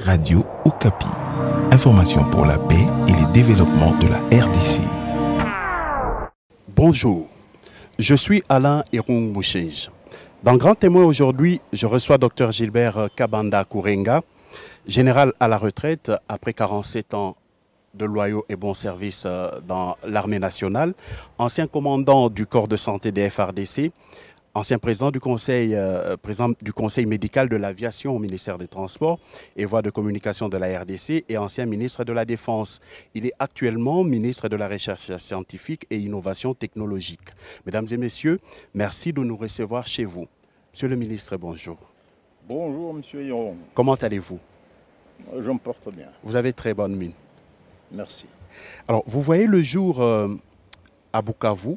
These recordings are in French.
Radio Okapi. Information pour la paix et le développement de la RDC. Bonjour, je suis Alain Irung Mouchej. Dans Grand Témoin aujourd'hui, je reçois Dr Gilbert Kabanda Kourenga, général à la retraite après 47 ans de loyaux et bons services dans l'armée nationale, ancien commandant du corps de santé des FRDC, ancien président du conseil médical de l'aviation au ministère des Transports et voies de communication de la RDC et ancien ministre de la Défense. Il est actuellement ministre de la Recherche scientifique et innovation technologique. Mesdames et messieurs, merci de nous recevoir chez vous. Monsieur le ministre, bonjour. Bonjour, monsieur Hiron. Comment allez-vous? Je me porte bien. Vous avez très bonne mine. Merci. Alors, vous voyez le jour à Bukavu,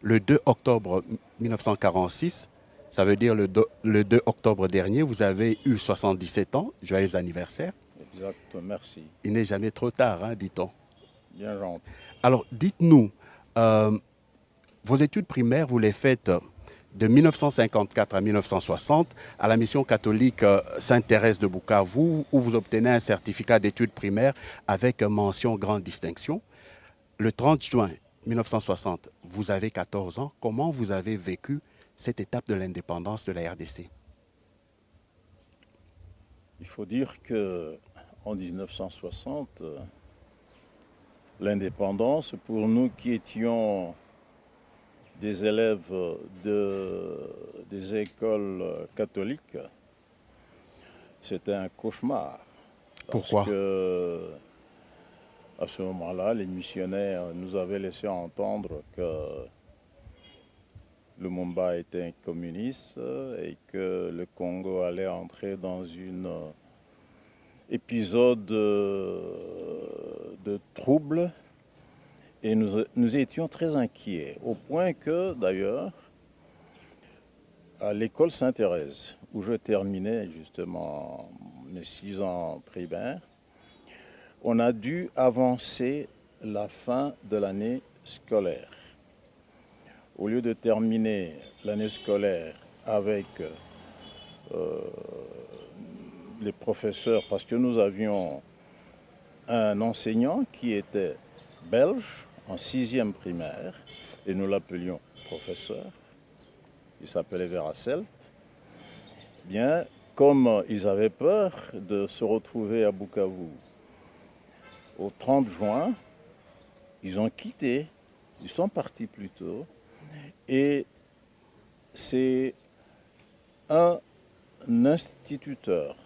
le 2 octobre 1946, ça veut dire le 2 octobre dernier, vous avez eu 77 ans, joyeux anniversaire. Exact, merci. Il n'est jamais trop tard, hein, dit-on. Bien gentil. Alors, dites-nous, vos études primaires, vous les faites de 1954 à 1960 à la mission catholique Sainte-Thérèse de Bukavu, où vous obtenez un certificat d'études primaires avec mention grande distinction. Le 30 juin 1960, vous avez 14 ans. Comment vous avez vécu cette étape de l'indépendance de la RDC? Il faut dire qu'en 1960, l'indépendance, pour nous qui étions des élèves des écoles catholiques, c'était un cauchemar. Pourquoi? Parce que à ce moment-là, les missionnaires nous avaient laissé entendre que le Lumumba était un communiste et que le Congo allait entrer dans un épisode de trouble. Et nous étions très inquiets, au point que, d'ailleurs, à l'école Sainte-Thérèse, où je terminais justement mes 6 ans primaires, on a dû avancer la fin de l'année scolaire. Au lieu de terminer l'année scolaire avec les professeurs, parce que nous avions un enseignant qui était belge en 6e primaire, et nous l'appelions professeur, il s'appelait Veracelt. Bien, comme ils avaient peur de se retrouver à Bukavu au 30 juin, ils ont quitté, ils sont partis plus tôt, et c'est un instituteur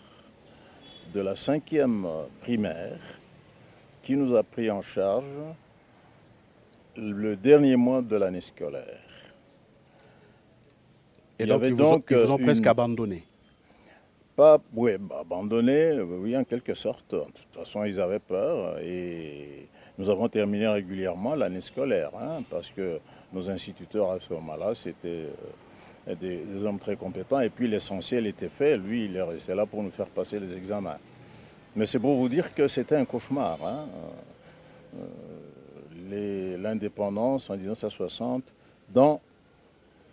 de la 5e primaire qui nous a pris en charge le dernier mois de l'année scolaire. Et donc, ils vous ont presque abandonné? Oui, abandonné, oui, en quelque sorte. De toute façon, ils avaient peur et nous avons terminé régulièrement l'année scolaire, hein, parce que nos instituteurs à ce moment-là, c'était des hommes très compétents et puis l'essentiel était fait. Lui, il est resté là pour nous faire passer les examens. Mais c'est pour vous dire que c'était un cauchemar, hein. L'indépendance en 1960 dans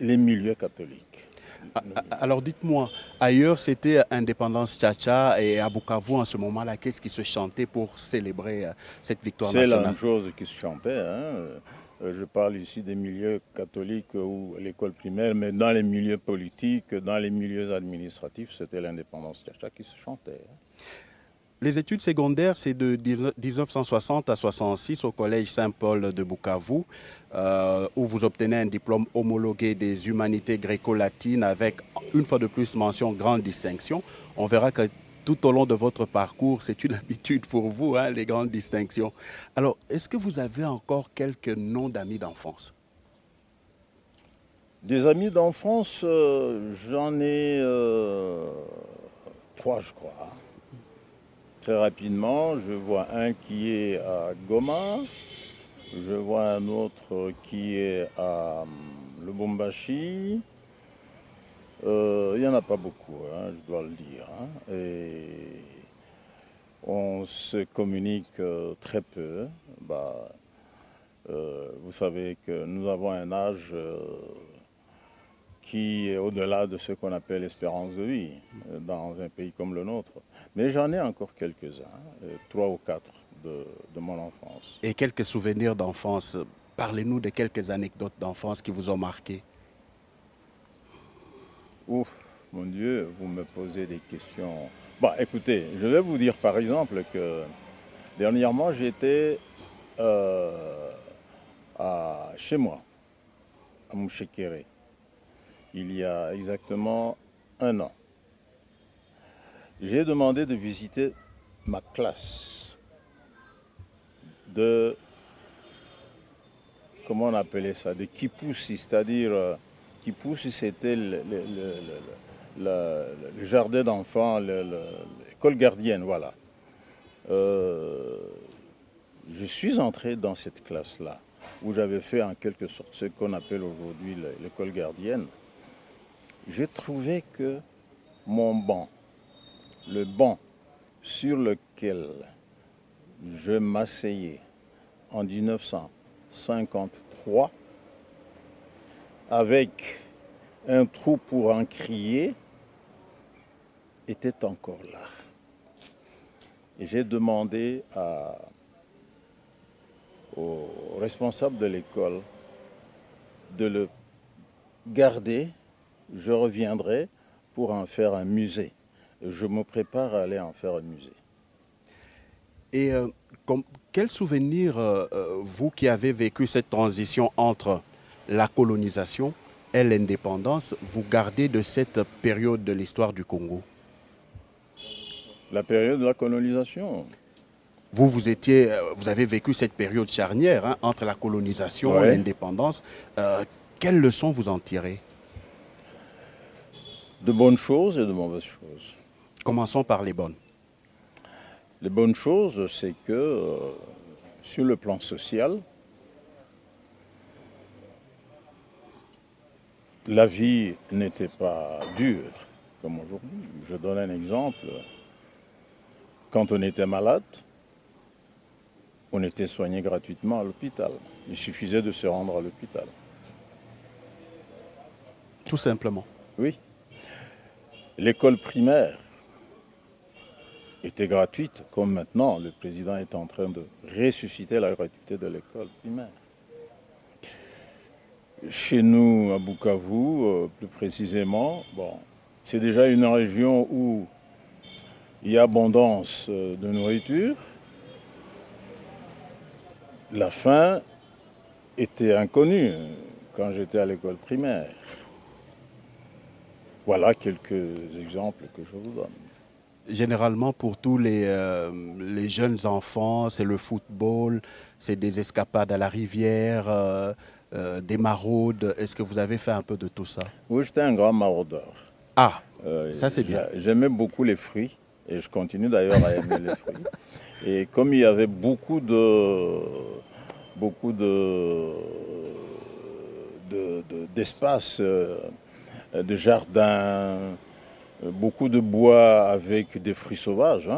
les milieux catholiques. Alors dites-moi, ailleurs c'était indépendance tcha-tcha et à Bukavu en ce moment-là, qu'est-ce qui se chantait pour célébrer cette victoire nationale? C'est la même chose qui se chantait, hein. Je parle ici des milieux catholiques ou l'école primaire, mais dans les milieux politiques, dans les milieux administratifs, c'était l'indépendance tcha-tcha qui se chantait, hein. Les études secondaires, c'est de 1960 à 66 au Collège Saint-Paul de Bukavu, où vous obtenez un diplôme homologué des humanités gréco-latines avec, une fois de plus, mention grande distinction. On verra que tout au long de votre parcours, c'est une habitude pour vous, hein, les grandes distinctions. Alors, est-ce que vous avez encore quelques noms d'amis d'enfance? Des amis d'enfance, j'en ai 3, je crois. Très rapidement, je vois un qui est à Goma, je vois un autre qui est à Lubumbashi. Il n'y en a pas beaucoup, hein, je dois le dire, hein. Et on se communique très peu. Vous savez que nous avons un âge qui est au-delà de ce qu'on appelle l'espérance de vie dans un pays comme le nôtre. Mais j'en ai encore quelques-uns, 3 ou 4 de mon enfance. Et quelques souvenirs d'enfance. Parlez-nous de quelques anecdotes d'enfance qui vous ont marqué. Ouf, mon Dieu, vous me posez des questions. Bon, écoutez, je vais vous dire par exemple que dernièrement, j'étais chez moi, à Mouchekere, il y a exactement 1 an. J'ai demandé de visiter ma classe de, comment on appelait ça, de Kipoussi, c'est-à-dire, Kipoussi c'était le jardin d'enfants, l'école gardienne, voilà. Je suis entré dans cette classe-là, où j'avais fait en quelque sorte ce qu'on appelle aujourd'hui l'école gardienne. J'ai trouvé que mon banc, le banc sur lequel je m'asseyais en 1953, avec un trou pour en crier, était encore là. Et j'ai demandé au responsable de l'école de le garder. Je reviendrai pour en faire un musée. Je me prépare à aller en faire un musée. Et quel souvenir, vous qui avez vécu cette transition entre la colonisation et l'indépendance, vous gardez de cette période de l'histoire du Congo? La période de la colonisation. Vous avez vécu cette période charnière hein, entre la colonisation et l'indépendance. Quelles leçons vous en tirez? De bonnes choses et de mauvaises choses. Commençons par les bonnes. Les bonnes choses, c'est que sur le plan social, la vie n'était pas dure comme aujourd'hui. Je donne un exemple. Quand on était malade, on était soigné gratuitement à l'hôpital. Il suffisait de se rendre à l'hôpital. Tout simplement. Oui. L'école primaire était gratuite, comme maintenant le président est en train de ressusciter la gratuité de l'école primaire. Chez nous, à Bukavu, plus précisément, bon, c'est déjà une région où il y a abondance de nourriture. La faim était inconnue quand j'étais à l'école primaire. Voilà quelques exemples que je vous donne. Généralement, pour tous les jeunes enfants, c'est le football, c'est des escapades à la rivière, des maraudes. Est-ce que vous avez fait un peu de tout ça? Oui, j'étais un grand maraudeur. Ah, ça c'est bien. J'aimais beaucoup les fruits et je continue d'ailleurs à aimer les fruits. Et comme il y avait beaucoup d'espace, de jardins, beaucoup de bois avec des fruits sauvages,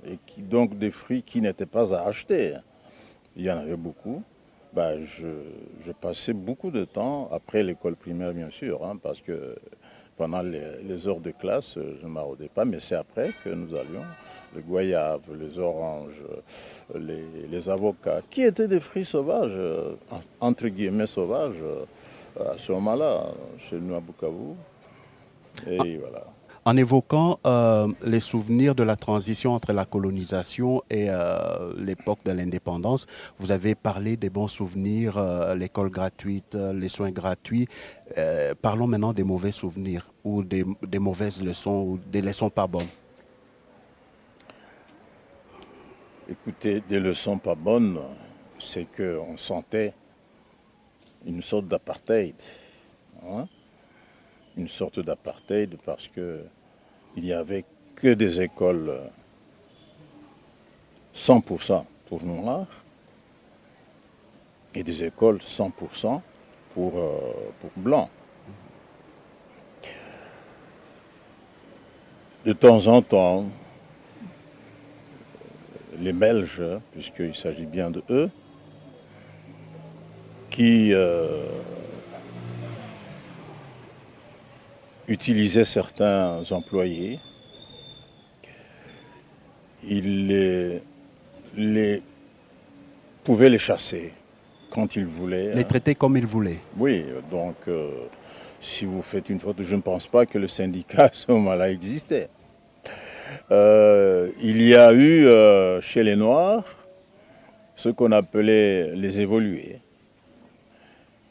et donc des fruits qui n'étaient pas à acheter. Il y en avait beaucoup. Ben, je passais beaucoup de temps, après l'école primaire bien sûr, parce que pendant les heures de classe, je ne maraudais pas, mais c'est après que nous allions, les goyaves, les oranges, les avocats, qui étaient des fruits sauvages, entre guillemets sauvages, à ce moment-là, chez nous à Bukavu. Et voilà. En évoquant les souvenirs de la transition entre la colonisation et l'époque de l'indépendance, vous avez parlé des bons souvenirs, l'école gratuite, les soins gratuits. Parlons maintenant des mauvais souvenirs ou des mauvaises leçons ou des leçons pas bonnes. Écoutez, des leçons pas bonnes, c'est qu'on sentait une sorte d'apartheid. Une sorte d'apartheid parce qu'il n'y avait que des écoles 100% pour noirs et des écoles 100% pour blancs. De temps en temps, les Belges, puisqu'il s'agit bien de eux, qui utilisait certains employés. Il pouvait les chasser quand il voulait. Les traiter comme il voulait. Oui, donc si vous faites une faute, je ne pense pas que le syndicat à ce moment-là existait. Il y a eu chez les Noirs ce qu'on appelait les évolués.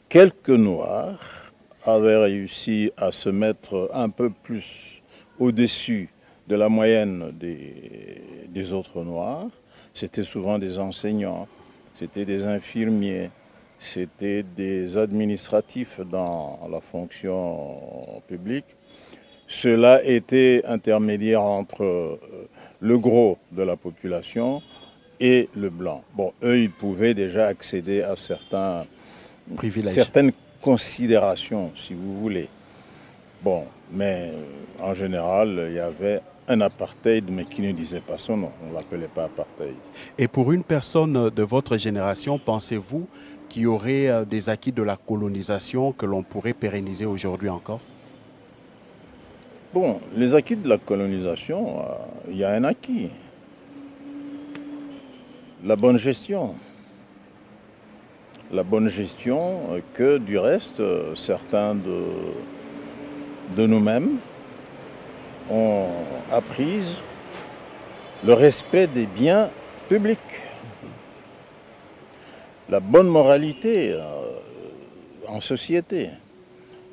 Quelques Noirs avaient réussi à se mettre un peu plus au-dessus de la moyenne des autres Noirs. C'était souvent des enseignants, c'était des infirmiers, c'était des administratifs dans la fonction publique. Cela était intermédiaire entre le gros de la population et le blanc. Bon, eux, ils pouvaient déjà accéder à certaines considérations, si vous voulez. Bon, mais en général, il y avait un apartheid, mais qui ne disait pas son nom. On ne l'appelait pas apartheid. Et pour une personne de votre génération, pensez-vous qu'il y aurait des acquis de la colonisation que l'on pourrait pérenniser aujourd'hui encore? Bon, les acquis de la colonisation, il y a un acquis. La bonne gestion. La bonne gestion que, du reste, certains de nous-mêmes ont apprise, le respect des biens publics. La bonne moralité en société.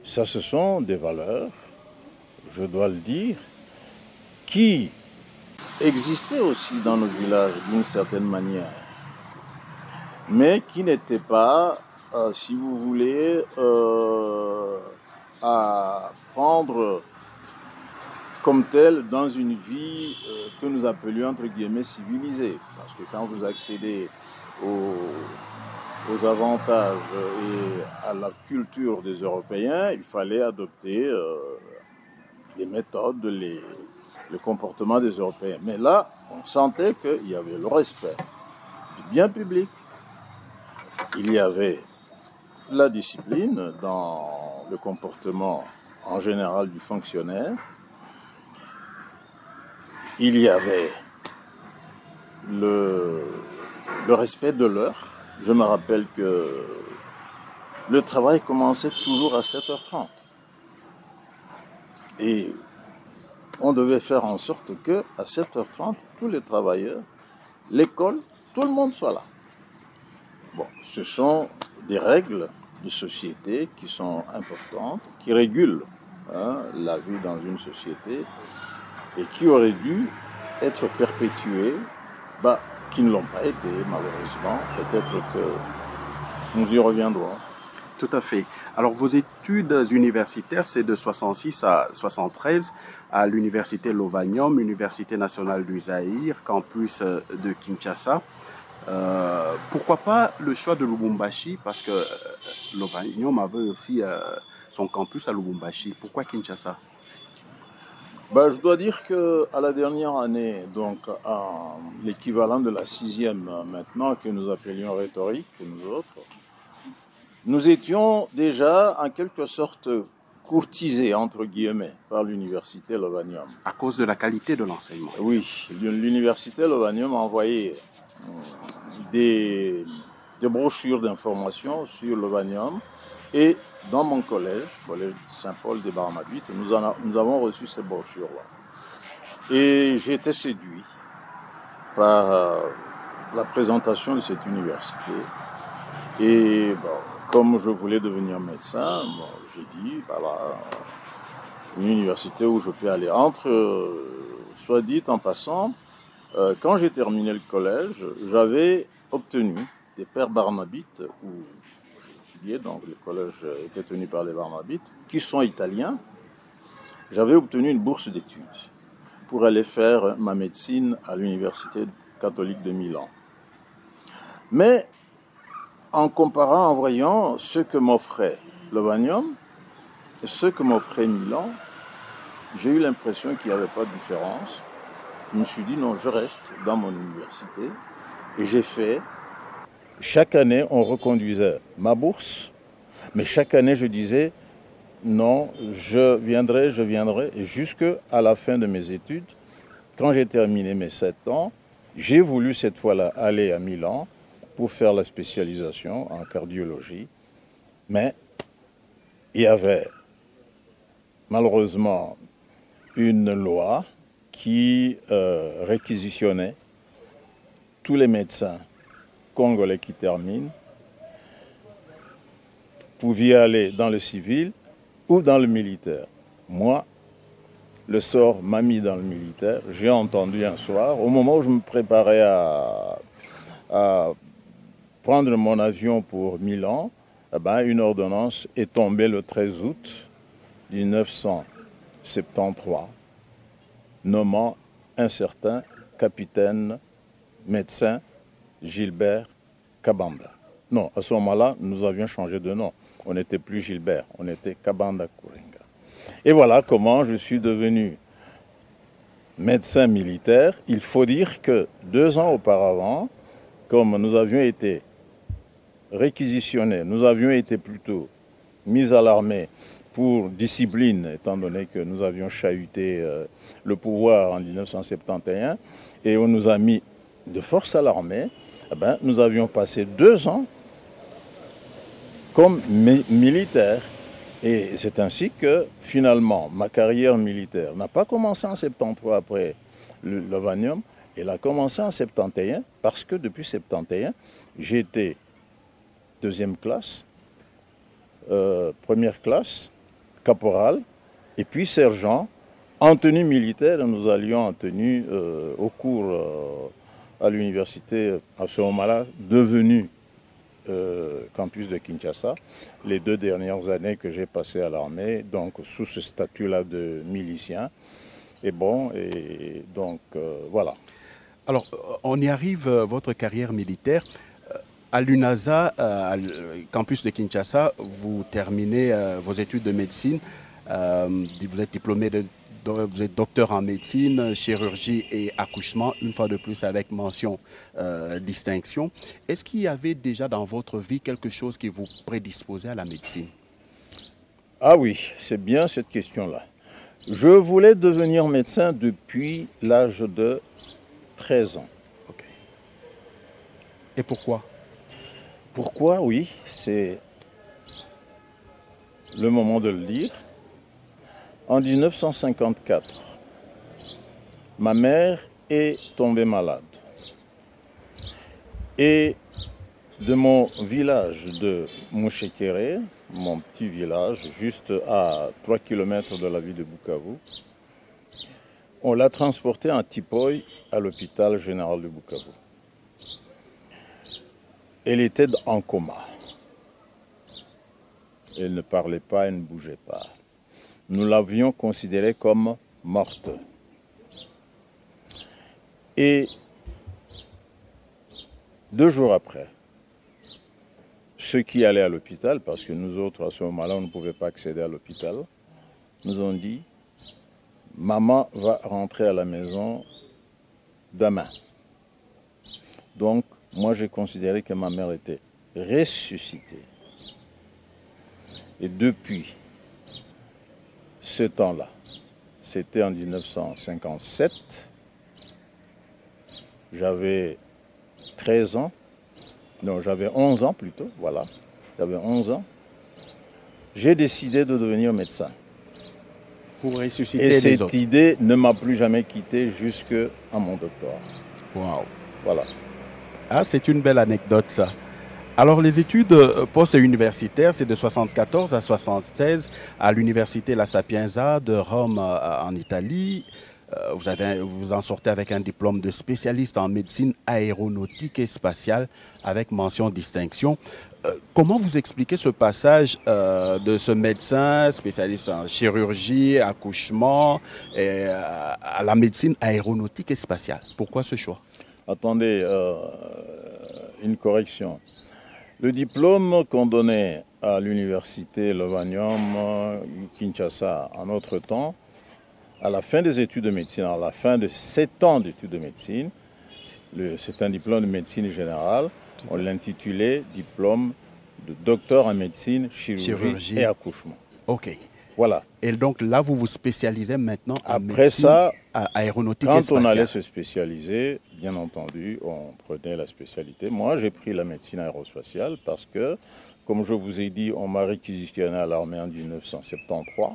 Ça, ce sont des valeurs, je dois le dire, qui existaient aussi dans nos villages d'une certaine manière, mais qui n'étaient pas, si vous voulez, à prendre comme tel dans une vie que nous appelions entre guillemets civilisée. Parce que quand vous accédez aux avantages et à la culture des Européens, il fallait adopter les méthodes, le comportement des Européens. Mais là, on sentait qu'il y avait le respect du bien public. Il y avait la discipline dans le comportement en général du fonctionnaire. Il y avait le respect de l'heure. Je me rappelle que le travail commençait toujours à 7h30. Et on devait faire en sorte qu'à 7h30, tous les travailleurs, l'école, tout le monde soit là. Bon, ce sont des règles de société qui sont importantes, qui régulent la vie dans une société et qui auraient dû être perpétuées, qui ne l'ont pas été, malheureusement. Peut-être que nous y reviendrons. Tout à fait. Alors, vos études universitaires, c'est de 66 à 73 à l'université Lovanium, Université nationale du Zaïre, campus de Kinshasa. Pourquoi pas le choix de Lubumbashi? Parce que Lovanium avait aussi son campus à Lubumbashi. Pourquoi Kinshasa? Je dois dire qu'à la dernière année, donc à l'équivalent de la 6e maintenant, que nous appelions rhétorique, nous autres, nous étions déjà en quelque sorte courtisés, entre guillemets, par l'université Lovanium. À cause de la qualité de l'enseignement? Oui, l'université Lovanium a envoyé des brochures d'information sur Lovanium. Et dans mon collège, collège Saint-Paul des Barnabite, nous avons reçu ces brochures-là. Et j'ai été séduit par la présentation de cette université. Et comme je voulais devenir médecin, j'ai dit, une université où je peux aller. Soit dit en passant, quand j'ai terminé le collège, j'avais obtenu des pères Barnabites, où j'ai étudié, donc le collège était tenu par les Barnabites, qui sont italiens. J'avais obtenu une bourse d'études pour aller faire ma médecine à l'université catholique de Milan. Mais en comparant, en voyant ce que m'offrait Lovanium et ce que m'offrait Milan, j'ai eu l'impression qu'il n'y avait pas de différence. Je me suis dit non, je reste dans mon université. Et j'ai fait, chaque année on reconduisait ma bourse, mais chaque année je disais, Non, je viendrai. Et jusqu'à la fin de mes études, quand j'ai terminé mes 7 ans, j'ai voulu cette fois-là aller à Milan pour faire la spécialisation en cardiologie. Mais il y avait malheureusement une loi qui réquisitionnait tous les médecins congolais qui terminent pouvaient aller dans le civil ou dans le militaire. Moi, le sort m'a mis dans le militaire. J'ai entendu un soir, au moment où je me préparais à prendre mon avion pour Milan, eh ben, une ordonnance est tombée le 13 août 1973, nommant un certain capitaine médecin Gilbert Kabanda. Non, à ce moment-là, nous avions changé de nom. On n'était plus Gilbert, on était Kabanda Kurenga. Et voilà comment je suis devenu médecin militaire. Il faut dire que 2 ans auparavant, comme nous avions été réquisitionnés, nous avions été plutôt mis à l'armée pour discipline, étant donné que nous avions chahuté le pouvoir en 1971, et on nous a mis de force à l'armée, eh ben, nous avions passé 2 ans comme militaire. Et c'est ainsi que finalement ma carrière militaire n'a pas commencé en 73 après l'Ovanium, elle a commencé en 71 parce que depuis 71 j'étais 2e classe, première classe, caporal et puis sergent en tenue militaire. Nous allions en tenue au cours à l'université à ce moment-là devenue campus de Kinshasa, les 2 dernières années que j'ai passées à l'armée, donc sous ce statut-là de milicien. Et bon, et donc voilà. Alors, on y arrive, votre carrière militaire. À l'UNASA, campus de Kinshasa, vous terminez vos études de médecine. Vous êtes diplômé vous êtes docteur en médecine, chirurgie et accouchement, une fois de plus avec mention distinction. Est-ce qu'il y avait déjà dans votre vie quelque chose qui vous prédisposait à la médecine? Ah oui, c'est bien cette question-là. Je voulais devenir médecin depuis l'âge de 13 ans. Okay. Et pourquoi? Pourquoi? Oui, c'est le moment de le dire. En 1954, ma mère est tombée malade. Et de mon village de Mouchekere, mon petit village, juste à 3 km de la ville de Bukavu, on l'a transportée en Tipoy à l'hôpital général de Bukavu. Elle était en coma. Elle ne parlait pas, elle ne bougeait pas. Nous l'avions considérée comme morte. Et 2 jours après, ceux qui allaient à l'hôpital, parce que nous autres, à ce moment-là, on ne pouvait pas accéder à l'hôpital, nous ont dit « Maman va rentrer à la maison demain ». Donc, moi, j'ai considéré que ma mère était ressuscitée. Et depuis ce temps-là, c'était en 1957, j'avais 13 ans, non, j'avais 11 ans plutôt, voilà, j'avais 11 ans, j'ai décidé de devenir médecin. Pour ressusciter et les cette autres. idée ne m'a plus jamais quitté jusqu'à mon doctorat. Wow. Voilà. Ah, c'est une belle anecdote, ça. Alors, les études post-universitaires, c'est de 1974 à 1976 à l'université La Sapienza de Rome en Italie. Vous en sortez avec un diplôme de spécialiste en médecine aéronautique et spatiale avec mention distinction. Comment vous expliquez ce passage de ce médecin spécialiste en chirurgie, accouchement, à la médecine aéronautique et spatiale? Pourquoi ce choix? Attendez, une correction. Le diplôme qu'on donnait à l'université Lovanium, Kinshasa, en notre temps, à la fin des études de médecine, à la fin de 7 ans d'études de médecine, c'est un diplôme de médecine générale, on l'intitulait diplôme de docteur en médecine, chirurgie et accouchement. OK. Voilà. Et donc là, vous vous spécialisez maintenant en Après médecine ça, aéronautique et quand spatiale. on allait se spécialiser, bien entendu, on prenait la spécialité. Moi, j'ai pris la médecine aérospatiale parce que, comme je vous ai dit, on m'a réquisitionné à l'armée en 1973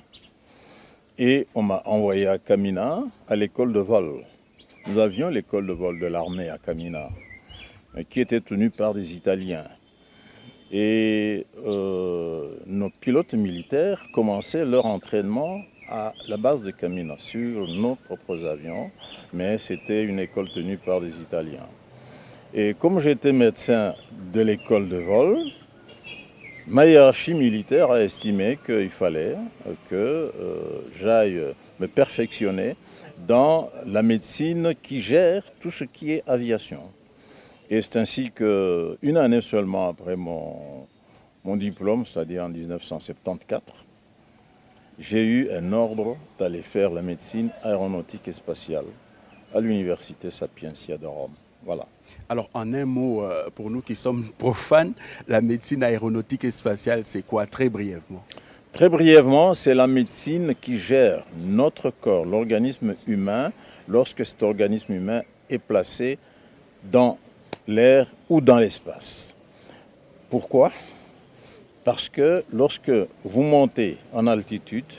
et on m'a envoyé à Kamina, à l'école de vol. Nous avions l'école de vol de l'armée à Kamina, qui était tenue par des Italiens. Et nos pilotes militaires commençaient leur entraînement à la base de Kamina, sur nos propres avions, mais c'était une école tenue par des Italiens. Et comme j'étais médecin de l'école de vol, ma hiérarchie militaire a estimé qu'il fallait que j'aille me perfectionner dans la médecine qui gère tout ce qui est aviation. Et c'est ainsi qu'une année seulement après mon diplôme, c'est-à-dire en 1974, j'ai eu un ordre d'aller faire la médecine aéronautique et spatiale à l'université Sapientia de Rome. Voilà. Alors, en un mot, pour nous qui sommes profanes, la médecine aéronautique et spatiale, c'est quoi, très brièvement? Très brièvement, c'est la médecine qui gère notre corps, l'organisme humain, lorsque cet organisme humain est placé dans l'air ou dans l'espace. Pourquoi? Parce que lorsque vous montez en altitude,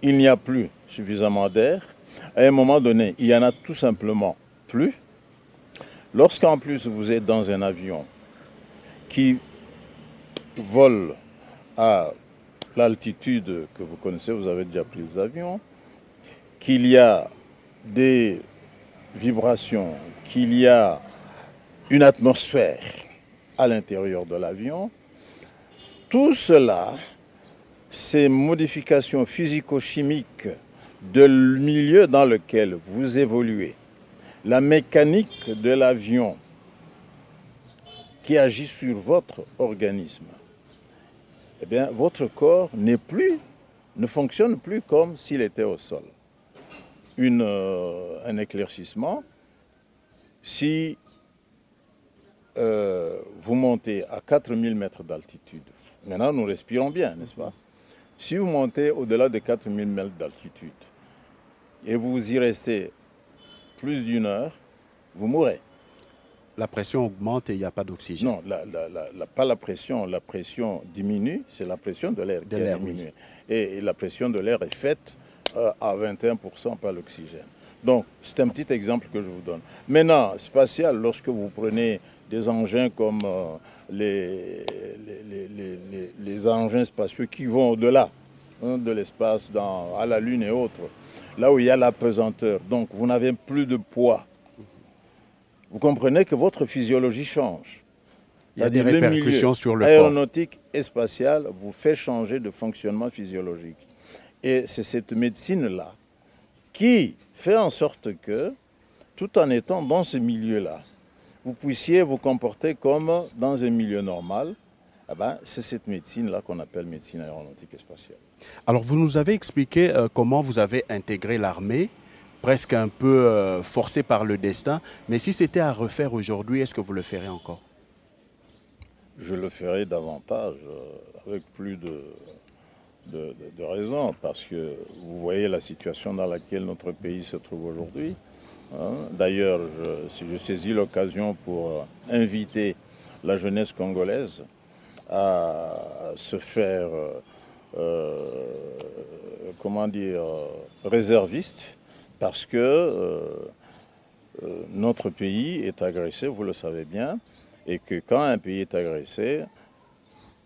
il n'y a plus suffisamment d'air. À un moment donné, il n'y en a tout simplement plus. Lorsqu'en plus vous êtes dans un avion qui vole à l'altitude que vous connaissez, vous avez déjà pris les avions, qu'il y a des vibrations, qu'il y a une atmosphère à l'intérieur de l'avion, tout cela, ces modifications physico-chimiques du milieu dans lequel vous évoluez, la mécanique de l'avion qui agit sur votre organisme, eh bien, votre corps ne fonctionne plus comme s'il était au sol. Un éclaircissement, si vous montez à 4000 mètres d'altitude, maintenant nous respirons bien, n'est-ce pas? Si vous montez au-delà de 4000 mètres d'altitude et vous y restez plus d'une heure, vous mourrez. La pression augmente et il n'y a pas d'oxygène. Non, pas la pression diminue, c'est la pression de l'air qui a diminué. Oui. Et la pression de l'air est faite à 21% par l'oxygène. Donc, c'est un petit exemple que je vous donne. Maintenant, spatial, lorsque vous prenez des engins comme les engins spatiaux qui vont au-delà de l'espace, à la Lune et autres, là où il y a la pesanteur, donc vous n'avez plus de poids. Vous comprenez que votre physiologie change. Il y a des répercussions sur le corps. Aéronautique et spatial vous fait changer de fonctionnement physiologique. Et c'est cette médecine-là qui fait en sorte que, tout en étant dans ce milieu-là, vous puissiez vous comporter comme dans un milieu normal. Eh ben, c'est cette médecine-là qu'on appelle médecine aéronautique et spatiale. Alors, vous nous avez expliqué comment vous avez intégré l'armée, presque un peu forcé par le destin. Mais si c'était à refaire aujourd'hui, est-ce que vous le ferez encore? Je le ferai davantage, avec plus de raisons, parce que vous voyez la situation dans laquelle notre pays se trouve aujourd'hui. Hein. D'ailleurs, je saisis l'occasion pour inviter la jeunesse congolaise à se faire, réserviste, parce que notre pays est agressé, vous le savez bien, et que quand un pays est agressé,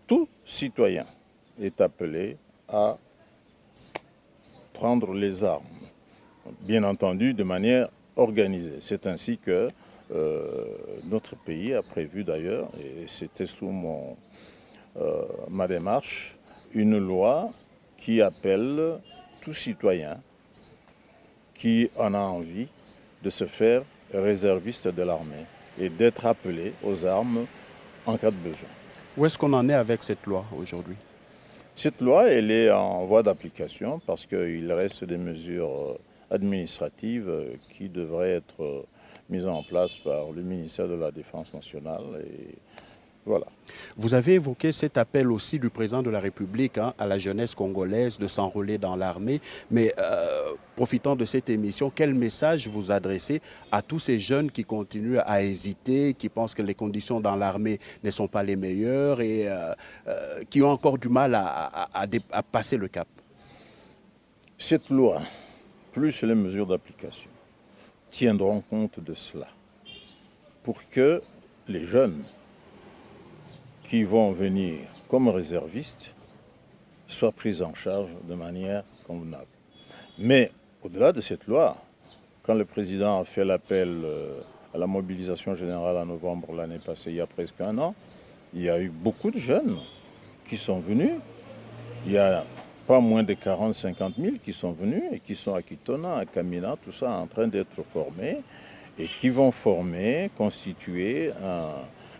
tout citoyen est appelé à prendre les armes, bien entendu de manière organisée. C'est ainsi que notre pays a prévu d'ailleurs, et c'était sous ma démarche, une loi qui appelle tout citoyen qui en a envie de se faire réserviste de l'armée et d'être appelé aux armes en cas de besoin. Où est-ce qu'on en est avec cette loi aujourd'hui? Cette loi, elle est en voie d'application parce qu'il reste des mesures administratives qui devraient être mises en place par le ministère de la Défense nationale. Voilà. Vous avez évoqué cet appel aussi du président de la République à la jeunesse congolaise de s'enrôler dans l'armée. Mais profitant de cette émission, quel message vous adressez à tous ces jeunes qui continuent à hésiter, qui pensent que les conditions dans l'armée ne sont pas les meilleures et qui ont encore du mal à passer le cap? Cette loi, plus les mesures d'application, tiendront compte de cela pour que les jeunes qui vont venir comme réservistes soient pris en charge de manière convenable. Mais au-delà de cette loi, quand le président a fait l'appel à la mobilisation générale en novembre l'année passée, il y a presque un an, il y a eu beaucoup de jeunes qui sont venus. Il y a pas moins de 40-50 000 qui sont venus et qui sont à Kitona, à Kamina, tout ça en train d'être formés et qui vont former, constituer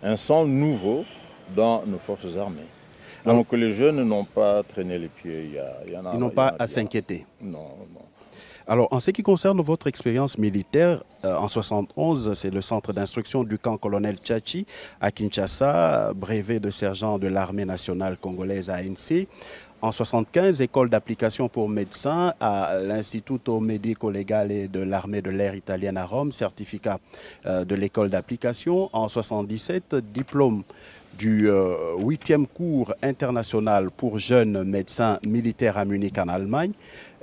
un sang nouveau dans nos forces armées. Donc les jeunes n'ont pas traîné les pieds. Ils n'ont pas à s'inquiéter. Non, non. Alors, en ce qui concerne votre expérience militaire, en 71, c'est le centre d'instruction du camp colonel Tchachi à Kinshasa, brevet de sergent de l'armée nationale congolaise ANC. En 75, école d'application pour médecins à l'Instituto Medico Legale de l'armée de l'air italienne à Rome, certificat de l'école d'application. En 77, diplôme du 8e cours international pour jeunes médecins militaires à Munich en Allemagne.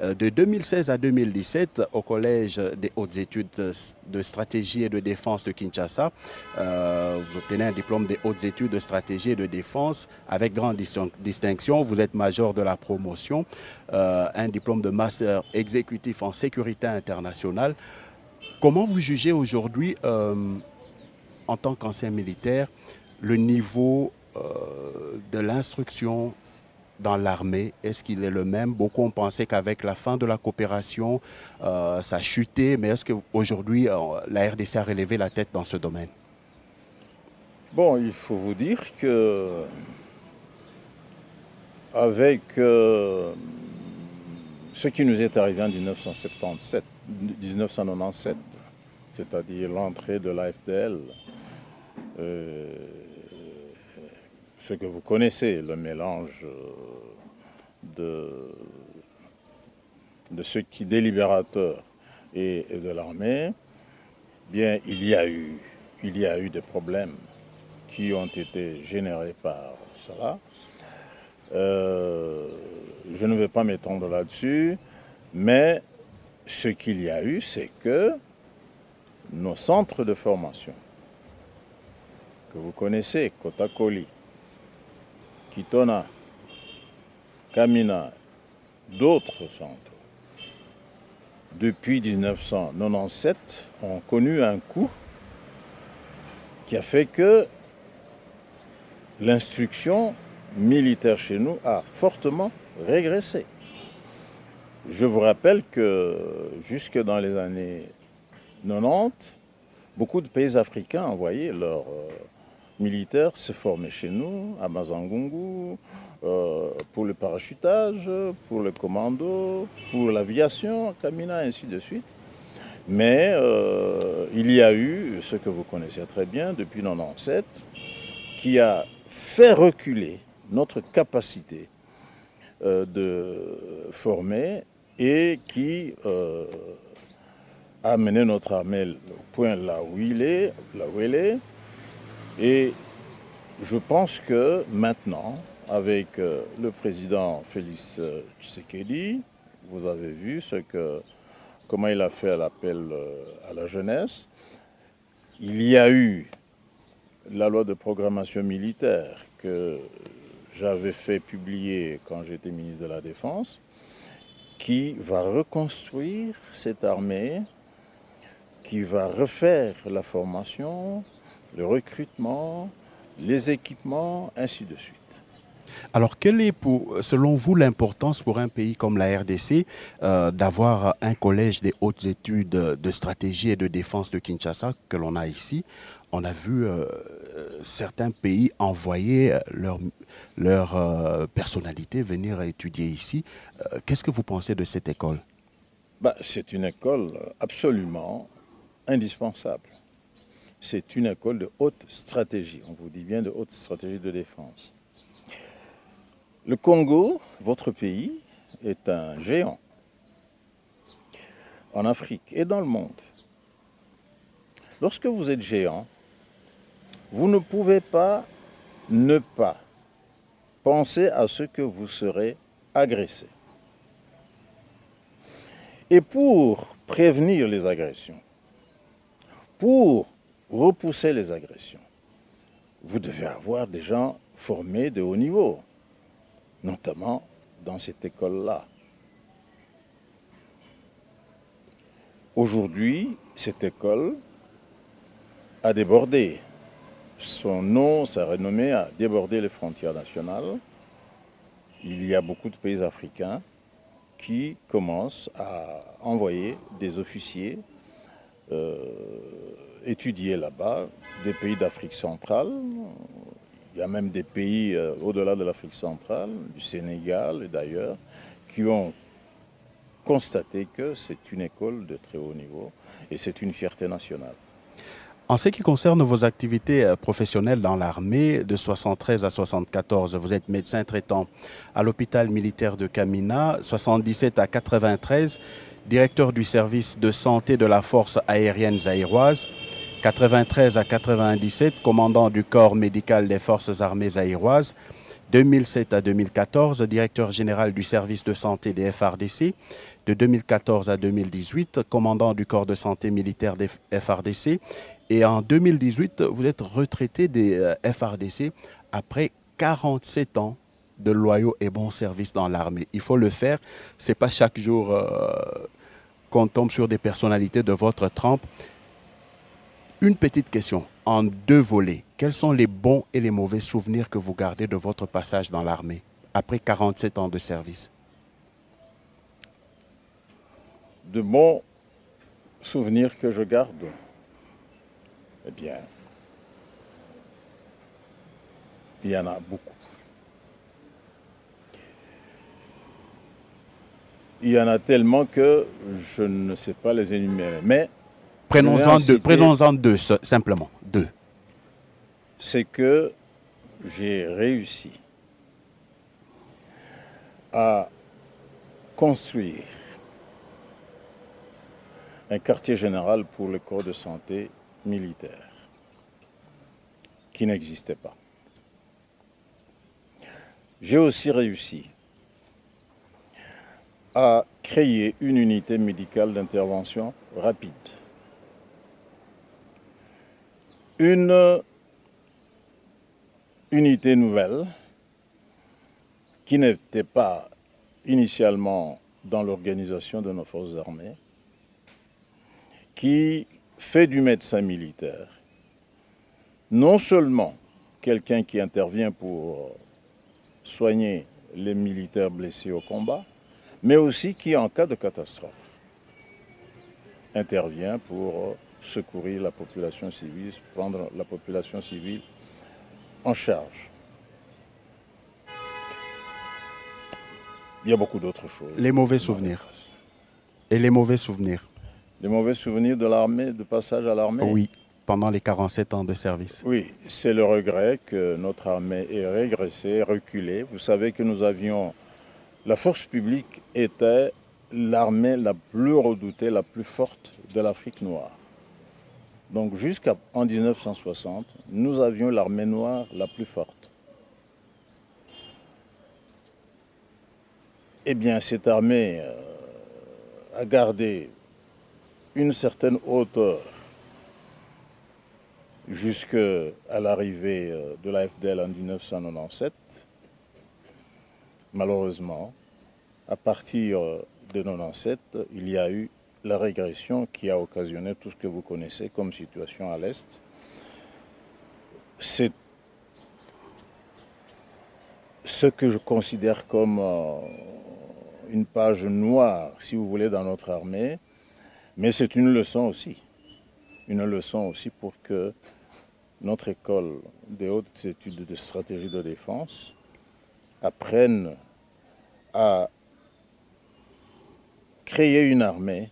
De 2016 à 2017, au Collège des hautes études de stratégie et de défense de Kinshasa, vous obtenez un diplôme des hautes études de stratégie et de défense avec grande distinction. Vous êtes major de la promotion, un diplôme de master exécutif en sécurité internationale. Comment vous jugez aujourd'hui, en tant qu'ancien militaire, le niveau de l'instruction dans l'armée? Est-ce qu'il est le même? Beaucoup ont pensé qu'avec la fin de la coopération, ça a chuté, mais est-ce qu'aujourd'hui, la RDC a relevé la tête dans ce domaine? Bon, il faut vous dire que avec ce qui nous est arrivé en 1997, c'est-à-dire l'entrée de l'AFDL, ce que vous connaissez, le mélange de ceux qui délibérateurs et de l'armée, bien il y a eu des problèmes qui ont été générés par cela. Je ne vais pas m'étendre là-dessus, mais ce qu'il y a eu, c'est que nos centres de formation que vous connaissez, Kotakoli, Kitona, Kamina, d'autres centres, depuis 1997, ont connu un coup qui a fait que l'instruction militaire chez nous a fortement régressé. Je vous rappelle que jusque dans les années 90, beaucoup de pays africains envoyaient leurs militaires se former chez nous, à Mazangungu, pour le parachutage, pour le commando, pour l'aviation, à Kamina, ainsi de suite. Mais il y a eu ce que vous connaissez très bien depuis 1997, qui a fait reculer notre capacité de former et qui a amené notre armée au point là où elle est. Et je pense que maintenant, avec le président Félix Tshisekedi, vous avez vu comment il a fait l'appel à la jeunesse. Il y a eu la loi de programmation militaire que j'avais fait publier quand j'étais ministre de la Défense, qui va reconstruire cette armée, qui va refaire la formation, le recrutement, les équipements, ainsi de suite. Alors, quelle est, selon vous, l'importance pour un pays comme la RDC d'avoir un collège des hautes études de stratégie et de défense de Kinshasa que l'on a ici? On a vu certains pays envoyer leur personnalité venir étudier ici. Qu'est-ce que vous pensez de cette école? C'est une école absolument indispensable. c'est une école de haute stratégie. On vous dit bien de haute stratégie de défense. Le Congo, votre pays, est un géant en Afrique et dans le monde. Lorsque vous êtes géant, vous ne pouvez pas ne pas penser à ce que vous serez agressé. Et pour prévenir les agressions, pour repousser les agressions, vous devez avoir des gens formés de haut niveau, notamment dans cette école-là. Aujourd'hui, cette école a débordé. Son nom, sa renommée a débordé les frontières nationales. Il y a beaucoup de pays africains qui commencent à envoyer des officiers étudier là-bas, des pays d'Afrique centrale. Il y a même des pays au-delà de l'Afrique centrale, du Sénégal et d'ailleurs, qui ont constaté que c'est une école de très haut niveau et c'est une fierté nationale. En ce qui concerne vos activités professionnelles dans l'armée, de 1973 à 1974, vous êtes médecin traitant à l'hôpital militaire de Kamina, 1977 à 1993, directeur du service de santé de la force aérienne zaïroise, 1993 à 1997, commandant du corps médical des forces armées zaïroises, 2007 à 2014, directeur général du service de santé des FARDC, de 2014 à 2018, commandant du corps de santé militaire des FARDC. Et en 2018, vous êtes retraité des FARDC après 47 ans de loyaux et bons services dans l'armée. Il faut le faire. Ce n'est pas chaque jour qu'on tombe sur des personnalités de votre trempe. Une petite question, en deux volets. Quels sont les bons et les mauvais souvenirs que vous gardez de votre passage dans l'armée après 47 ans de service? De bons souvenirs que je garde, eh bien, il y en a beaucoup. Il y en a tellement que je ne sais pas les énumérer. Mais prenons-en deux, simplement. Deux. C'est que j'ai réussi à construire un quartier général pour le corps de santé militaire qui n'existait pas. J'ai aussi réussi à créer une unité médicale d'intervention rapide. Une unité nouvelle qui n'était pas initialement dans l'organisation de nos forces armées, qui fait du médecin militaire non seulement quelqu'un qui intervient pour soigner les militaires blessés au combat, mais aussi qui, en cas de catastrophe, intervient pour secourir la population civile, prendre la population civile en charge. Il y a beaucoup d'autres choses. Les mauvais souvenirs. Et les mauvais souvenirs. Les mauvais souvenirs de l'armée, de passage à l'armée? Oui, pendant les 47 ans de service. Oui, c'est le regret que notre armée ait régressé, reculé. Vous savez que nous avions... La force publique était l'armée la plus redoutée, la plus forte de l'Afrique noire. Donc jusqu'en 1960, nous avions l'armée noire la plus forte. Eh bien, cette armée a gardé une certaine hauteur jusqu'à l'arrivée de la FDL en 1997. Malheureusement, à partir de 1997, il y a eu la régression qui a occasionné tout ce que vous connaissez comme situation à l'Est. C'est ce que je considère comme une page noire, si vous voulez, dans notre armée, mais c'est une leçon aussi. Une leçon aussi pour que notre école des hautes études de stratégie de défense apprennent à créer une armée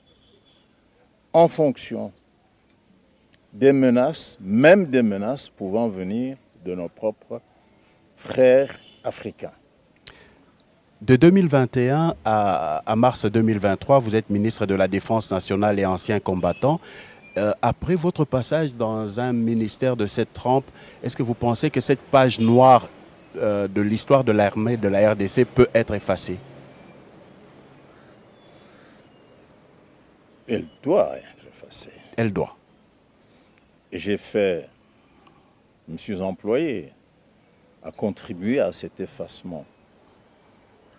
en fonction des menaces, même des menaces pouvant venir de nos propres frères africains. De 2021 à mars 2023, vous êtes ministre de la Défense nationale et ancien combattant. Après votre passage dans un ministère de cette trempe, est-ce que vous pensez que cette page noire de l'histoire de l'armée de la RDC peut être effacée? Elle doit être effacée. Elle doit. Je me suis employé à contribuer à cet effacement.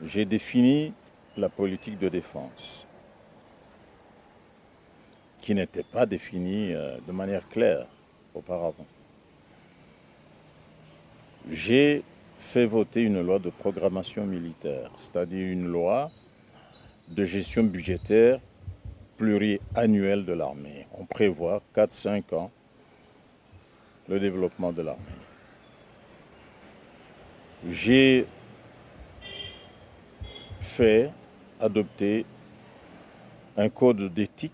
J'ai défini la politique de défense, qui n'était pas définie de manière claire auparavant. J'ai fait voter une loi de programmation militaire, c'est-à-dire une loi de gestion budgétaire pluriannuelle de l'armée. On prévoit 4-5 ans le développement de l'armée. J'ai fait adopter un code d'éthique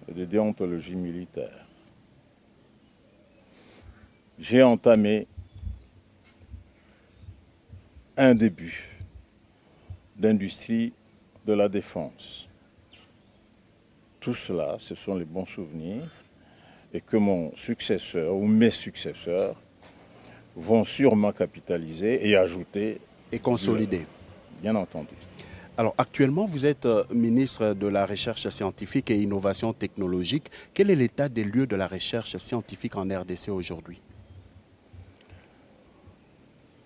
et de déontologie militaire. J'ai entamé un début d'industrie de la défense. Tout cela, ce sont les bons souvenirs et que mon successeur ou mes successeurs vont sûrement capitaliser et ajouter. Et consolider. Bien entendu. Alors actuellement, vous êtes ministre de la Recherche scientifique et innovation technologique. Quel est l'état des lieux de la recherche scientifique en RDC aujourd'hui?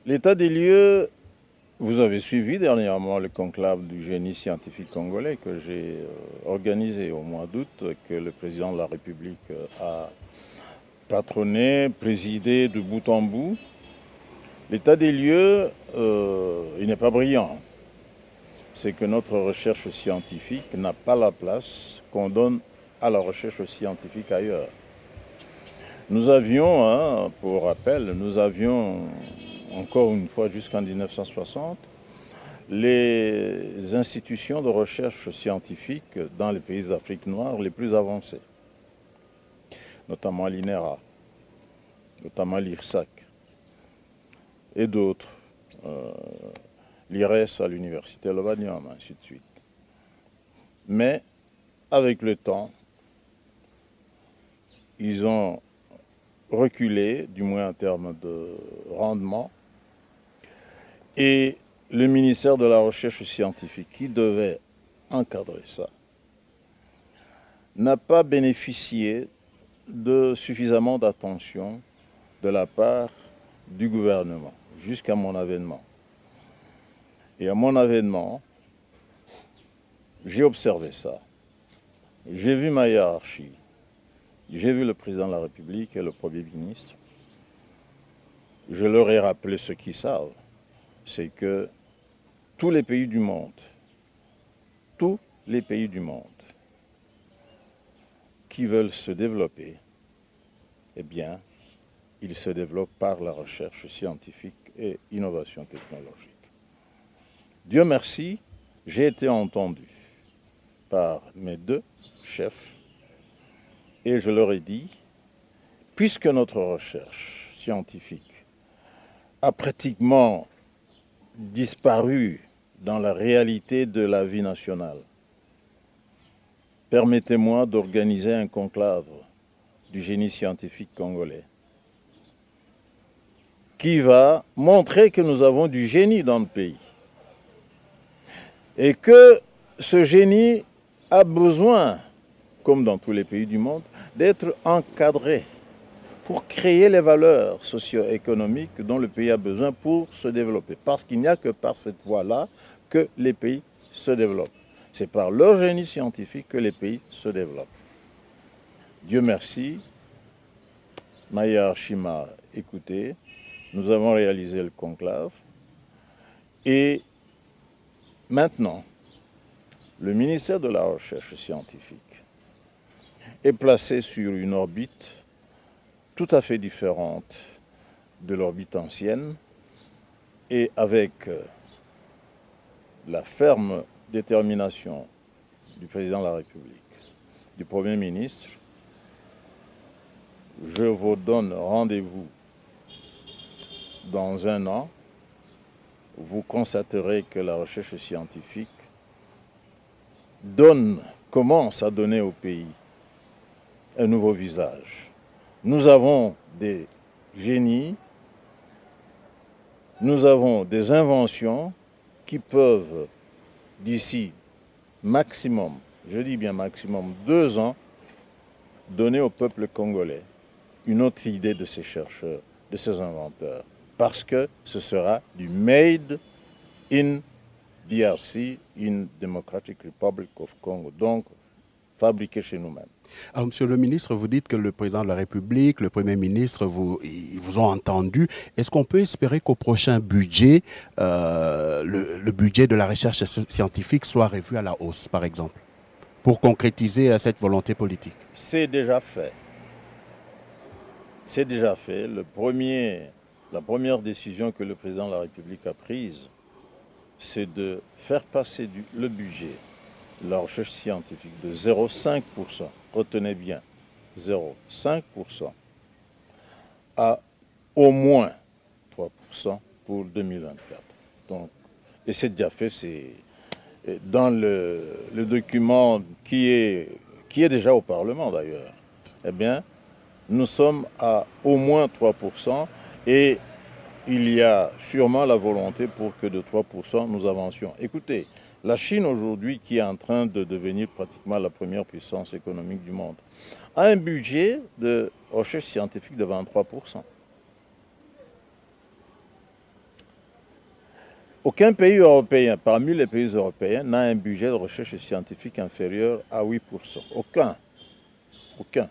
L'état des lieux, vous avez suivi dernièrement le conclave du génie scientifique congolais que j'ai organisé au mois d'août, que le président de la République a patronné, présidé de bout en bout. L'état des lieux, il n'est pas brillant. C'est que notre recherche scientifique n'a pas la place qu'on donne à la recherche scientifique ailleurs. Nous avions, pour rappel, nous avions encore une fois jusqu'en 1960, les institutions de recherche scientifique dans les pays d'Afrique noire les plus avancées, notamment l'INERA, notamment l'IRSAC et d'autres. L'IRES à l'université Lobanium, ainsi de suite. Mais avec le temps, ils ont reculé, du moins en termes de rendement, et le ministère de la Recherche scientifique, qui devait encadrer ça, n'a pas bénéficié de suffisamment d'attention de la part du gouvernement, jusqu'à mon avènement. Et à mon avènement, j'ai observé ça. J'ai vu ma hiérarchie. J'ai vu le président de la République et le Premier ministre. Je leur ai rappelé ce qu'ils savent. C'est que tous les pays du monde qui veulent se développer, eh bien, ils se développent par la recherche scientifique et innovation technologique. Dieu merci, j'ai été entendu par mes deux chefs et je leur ai dit, puisque notre recherche scientifique a pratiquement disparu dans la réalité de la vie nationale, permettez-moi d'organiser un conclave du génie scientifique congolais qui va montrer que nous avons du génie dans le pays. Et que ce génie a besoin, comme dans tous les pays du monde, d'être encadré pour créer les valeurs socio-économiques dont le pays a besoin pour se développer. Parce qu'il n'y a que par cette voie-là que les pays se développent. C'est par leur génie scientifique que les pays se développent. Dieu merci, ma hiérarchie m'a écouté, nous avons réalisé le conclave et maintenant, le ministère de la Recherche scientifique est placé sur une orbite tout à fait différente de l'orbite ancienne et avec la ferme détermination du président de la République, du Premier ministre, je vous donne rendez-vous dans un an, vous constaterez que la recherche scientifique commence à donner au pays un nouveau visage. Nous avons des génies, nous avons des inventions qui peuvent, d'ici maximum, je dis bien maximum, 2 ans, donner au peuple congolais une autre idée de ces chercheurs, de ces inventeurs. Parce que ce sera du made in DRC, in Democratic Republic of Congo, donc fabriqué chez nous-mêmes. Alors, Monsieur le ministre, vous dites que le président de la République, le Premier ministre, ils vous ont entendu. Est-ce qu'on peut espérer qu'au prochain budget, le budget de la recherche scientifique soit revu à la hausse, par exemple, pour concrétiser cette volonté politique? C'est déjà fait. C'est déjà fait. La première décision que le président de la République a prise, c'est de faire passer le budget de la recherche scientifique de 0,5%, retenez bien, 0,5%, à au moins 3% pour 2024. Donc, et c'est déjà fait, c'est dans le document qui est déjà au Parlement d'ailleurs. Eh bien, nous sommes à au moins 3% et il y a sûrement la volonté pour que de 3% nous avancions. Écoutez, la Chine aujourd'hui, qui est en train de devenir pratiquement la première puissance économique du monde, a un budget de recherche scientifique de 23%. Aucun pays européen, parmi les pays européens, n'a un budget de recherche scientifique inférieur à 8%. Aucun. Aucun.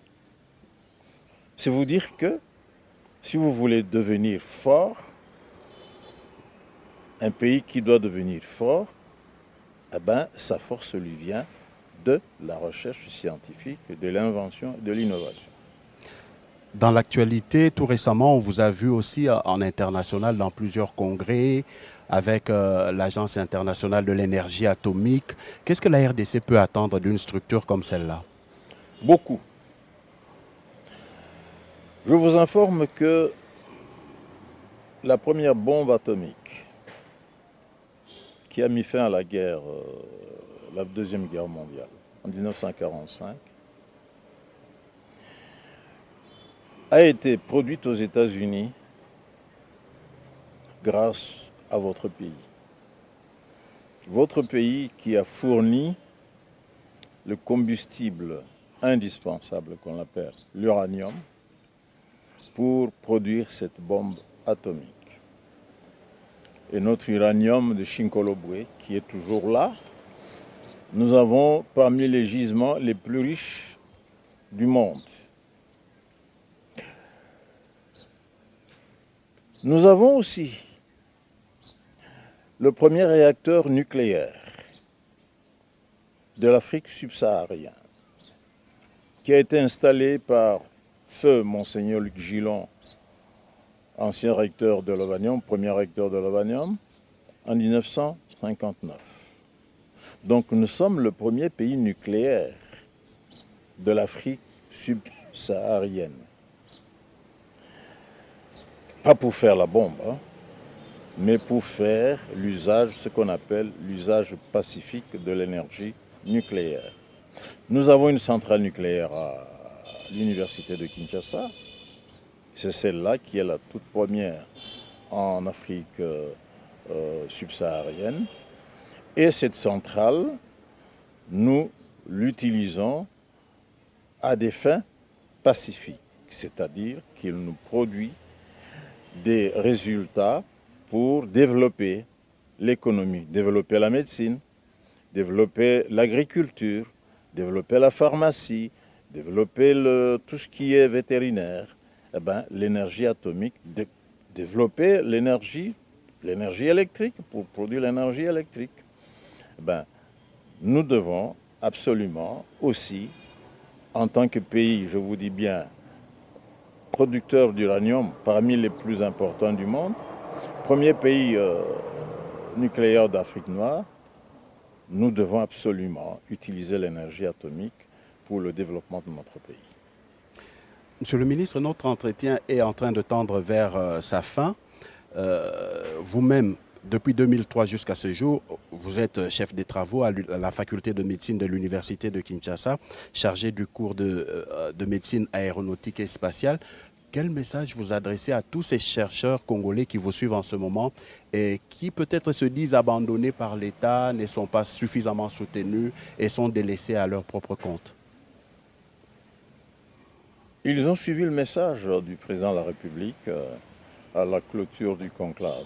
C'est vous dire que si vous voulez devenir fort, un pays qui doit devenir fort, eh ben, sa force lui vient de la recherche scientifique, de l'invention et de l'innovation. Dans l'actualité, tout récemment, on vous a vu aussi en international dans plusieurs congrès avec l'Agence internationale de l'énergie atomique. Qu'est-ce que la RDC peut attendre d'une structure comme celle-là? Beaucoup. Je vous informe que la première bombe atomique qui a mis fin à la guerre, la Deuxième Guerre mondiale, en 1945, a été produite aux États-Unis grâce à votre pays. Votre pays qui a fourni le combustible indispensable qu'on appelle l'uranium pour produire cette bombe atomique. Et notre uranium de Chinkolobwe, qui est toujours là, nous avons parmi les gisements les plus riches du monde. Nous avons aussi le premier réacteur nucléaire de l'Afrique subsaharienne, qui a été installé par feu Monseigneur Luc Gillon, ancien recteur de Lovanium, premier recteur de Lovanium, en 1959. Donc nous sommes le premier pays nucléaire de l'Afrique subsaharienne. Pas pour faire la bombe, hein, mais pour faire l'usage, ce qu'on appelle l'usage pacifique de l'énergie nucléaire. Nous avons une centrale nucléaire à l'université de Kinshasa. C'est celle-là qui est la toute première en Afrique subsaharienne. Et cette centrale, nous l'utilisons à des fins pacifiques, c'est-à-dire qu'il nous produit des résultats pour développer l'économie, développer la médecine, développer l'agriculture, développer la pharmacie, développer tout ce qui est vétérinaire. Eh ben, l'énergie atomique, développer l'énergie électrique pour produire l'énergie électrique. Eh ben, nous devons absolument aussi, en tant que pays, je vous dis bien, producteur d'uranium parmi les plus importants du monde, premier pays nucléaire d'Afrique noire, nous devons absolument utiliser l'énergie atomique pour le développement de notre pays. Monsieur le ministre, notre entretien est en train de tendre vers sa fin. Vous-même, depuis 2003 jusqu'à ce jour, vous êtes chef des travaux à la faculté de médecine de l'université de Kinshasa, chargé du cours de médecine aéronautique et spatiale. Quel message vous adressez à tous ces chercheurs congolais qui vous suivent en ce moment et qui peut-être se disent abandonnés par l'État, ne sont pas suffisamment soutenus et sont délaissés à leur propre compte? Ils ont suivi le message du président de la République à la clôture du conclave.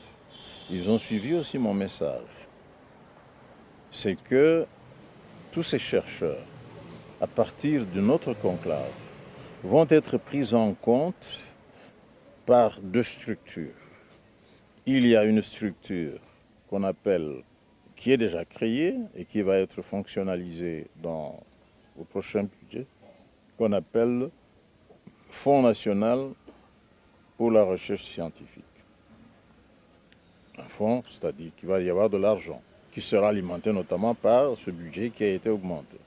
Ils ont suivi aussi mon message. C'est que tous ces chercheurs, à partir de notre conclave, vont être pris en compte par deux structures. Il y a une structure qu'on appelle, qui est déjà créée et qui va être fonctionnalisée au prochain budget, qu'on appelle Fonds national pour la recherche scientifique. Un fonds, c'est-à-dire qu'il va y avoir de l'argent, qui sera alimenté notamment par ce budget qui a été augmenté.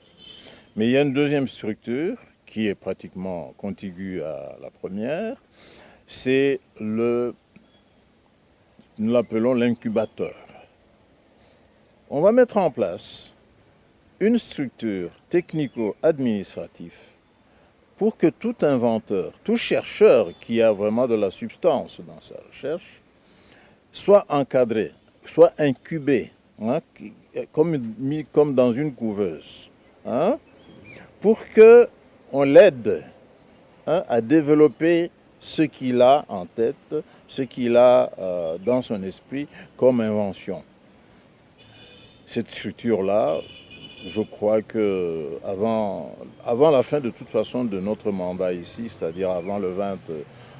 Mais il y a une deuxième structure qui est pratiquement contiguë à la première, c'est nous l'appelons l'incubateur. On va mettre en place une structure technico-administrative pour que tout inventeur, tout chercheur qui a vraiment de la substance dans sa recherche, soit encadré, soit incubé, hein, comme dans une couveuse, hein, pour qu'on l'aide, hein, à développer ce qu'il a en tête, ce qu'il a dans son esprit comme invention. Cette structure-là, je crois qu'avant la fin de toute façon de notre mandat ici, c'est-à-dire avant le 20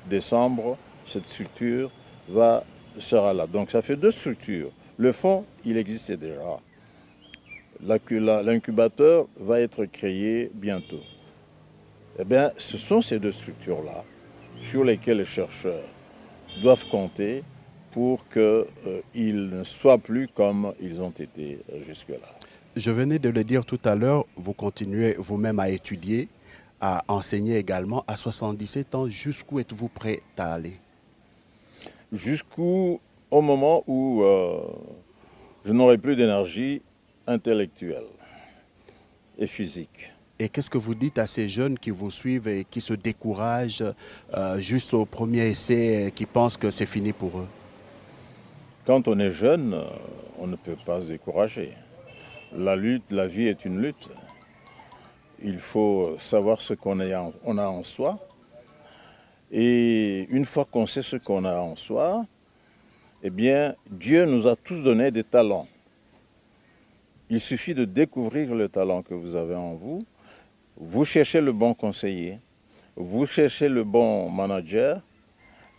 décembre, cette structure sera là. Donc ça fait deux structures. Le fonds, il existait déjà. L'incubateur va être créé bientôt. Eh bien, ce sont ces deux structures-là sur lesquelles les chercheurs doivent compter pour qu'ils ne soient plus comme ils ont été jusque-là. Je venais de le dire tout à l'heure, vous continuez vous-même à étudier, à enseigner également. À 77 ans, jusqu'où êtes-vous prêt à aller? Au moment où je n'aurai plus d'énergie intellectuelle et physique. Et qu'est-ce que vous dites à ces jeunes qui vous suivent et qui se découragent juste au premier essai, qui pensent que c'est fini pour eux? Quand on est jeune, on ne peut pas se décourager. La vie est une lutte. Il faut savoir ce qu'on a en soi. Et une fois qu'on sait ce qu'on a en soi, eh bien, Dieu nous a tous donné des talents. Il suffit de découvrir le talent que vous avez en vous. Vous cherchez le bon conseiller, vous cherchez le bon manager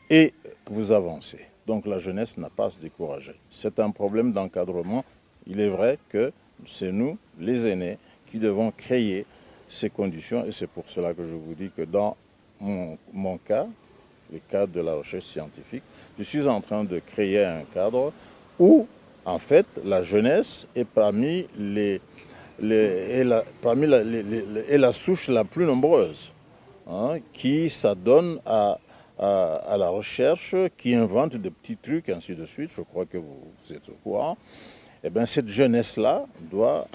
et vous avancez. Donc la jeunesse n'a pas à se décourager. C'est un problème d'encadrement. Il est vrai que c'est nous, les aînés, qui devons créer ces conditions. Et c'est pour cela que je vous dis que dans mon cas, le cadre de la recherche scientifique, je suis en train de créer un cadre où, en fait, la jeunesse est parmi la souche la plus nombreuse, hein, qui s'adonne à la recherche, qui invente des petits trucs, ainsi de suite. Je crois que vous êtes au courant. Eh bien, cette jeunesse-là doit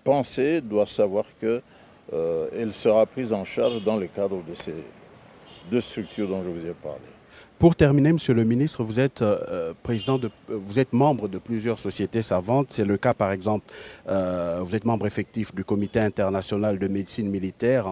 penser, doit savoir qu'elle sera prise en charge dans le cadre de ces deux structures dont je vous ai parlé. Pour terminer, Monsieur le ministre, vous êtes vous êtes membre de plusieurs sociétés savantes. C'est le cas, par exemple, vous êtes membre effectif du Comité international de médecine militaire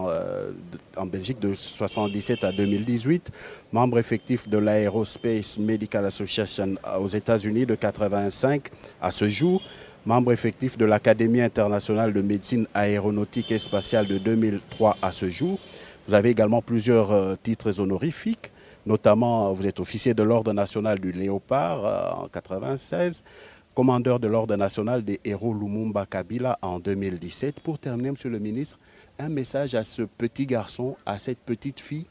en Belgique de 1977 à 2018, membre effectif de l'Aerospace Medical Association aux États-Unis de 1985 à ce jour, membre effectif de l'Académie internationale de médecine aéronautique et spatiale de 2003 à ce jour. Vous avez également plusieurs titres honorifiques. Notamment, vous êtes officier de l'Ordre national du Léopard en 1996, commandeur de l'Ordre national des héros Lumumba Kabila en 2017. Pour terminer, Monsieur le ministre, un message à ce petit garçon, à cette petite fille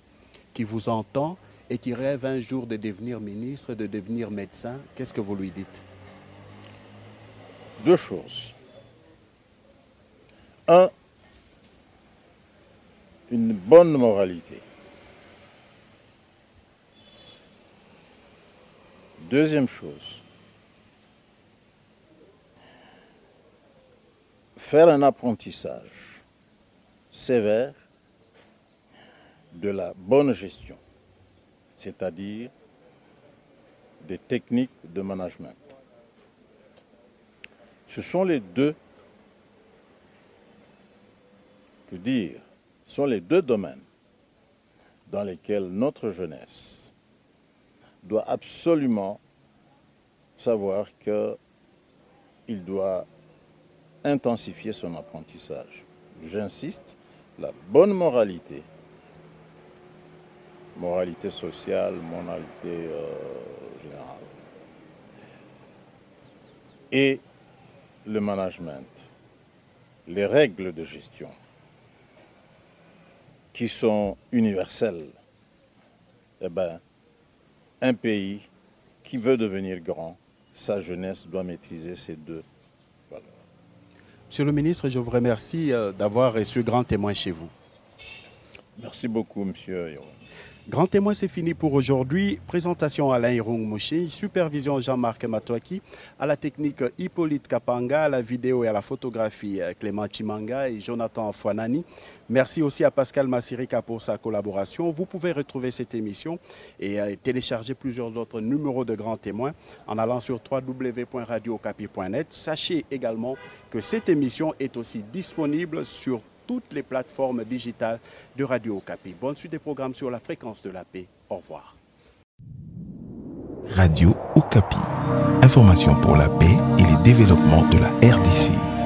qui vous entend et qui rêve un jour de devenir ministre, de devenir médecin. Qu'est-ce que vous lui dites? Deux choses. Un, une bonne moralité. Deuxième chose, faire un apprentissage sévère de la bonne gestion, c'est-à-dire des techniques de management. Ce sont les deux, domaines dans lesquels notre jeunesse doit absolument savoir qu'il doit intensifier son apprentissage. J'insiste, la bonne moralité, moralité sociale, moralité générale, et le management, les règles de gestion qui sont universelles. Eh bien, un pays qui veut devenir grand, sa jeunesse doit maîtriser ces deux valeurs. Monsieur le ministre, je vous remercie d'avoir reçu Grand Témoin chez vous. Merci beaucoup, monsieur Yoron. Grand Témoin, c'est fini pour aujourd'hui. Présentation Alain Irung Mouché, supervision Jean-Marc Matouaki, à la technique Hippolyte Kapanga, à la vidéo et à la photographie Clément Chimanga et Jonathan Fouanani. Merci aussi à Pascal Massirika pour sa collaboration. Vous pouvez retrouver cette émission et télécharger plusieurs autres numéros de Grand Témoin en allant sur www.radiocapi.net. Sachez également que cette émission est aussi disponible sur toutes les plateformes digitales de Radio Okapi. Bonne suite des programmes sur la fréquence de la paix. Au revoir. Radio Okapi. Information pour la paix et le développement de la RDC.